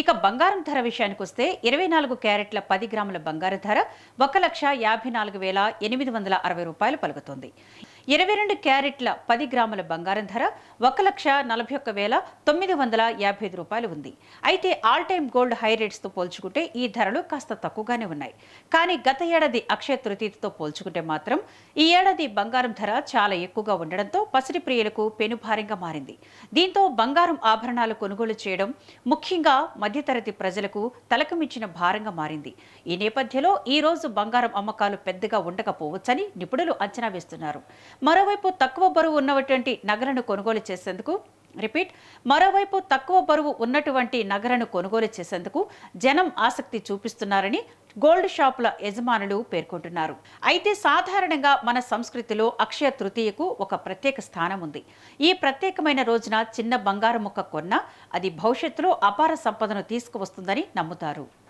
ఇక బంగారం ధర విషయానికొస్తే 24 క్యారెట్ల 10 గ్రాముల బంగారం ధర 1,54,860 రూపాయలు పలుకుతోంది. 22 క్యారెట్ల 10 గ్రాముల బంగారం ధర 1,41,955 రూపాయలు ఉంది. అయితే ఆల్ టైమ్ గోల్డ్ హై రేట్స్తో పోల్చుకుంటే ఈ ధరలు కాస్త తక్కువగానే ఉన్నాయి. కానీ గత ఏడాది అక్షయ తృతీయతో పోల్చుకుంటే మాత్రం ఈ ఏడాది బంగారం ధర చాలా ఎక్కువగా ఉండడంతో పసిడి ప్రియులకు పెనుభారంగా మారింది. దీంతో బంగారం ఆభరణాలు కొనుగోలు చేయడం ముఖ్యంగా మధ్యతరగతి ప్రజలకు తలకమించిన భారంగా మారింది. ఈ నేపథ్యంలో ఈ రోజు బంగారం అమ్మకాలు పెద్దగా ఉండకపోవచ్చని నిపుణులు అంచనా వేస్తున్నారు. మరోవైపు తక్కువ బరువు ఉన్నటువంటి నగలను కొనుగోలు చేసేందుకు జనం ఆసక్తి చూపిస్తున్నారని గోల్డ్ షాపుల యజమానులు పేర్కొంటున్నారు. అయితే సాధారణంగా మన సంస్కృతిలో అక్షయ తృతీయకు ఒక ప్రత్యేక స్థానం ఉంది. ఈ ప్రత్యేకమైన రోజున చిన్న బంగారం ముక్క కొన్నా అది భవిష్యత్తులో అపార సంపదను తీసుకువస్తుందని నమ్ముతారు.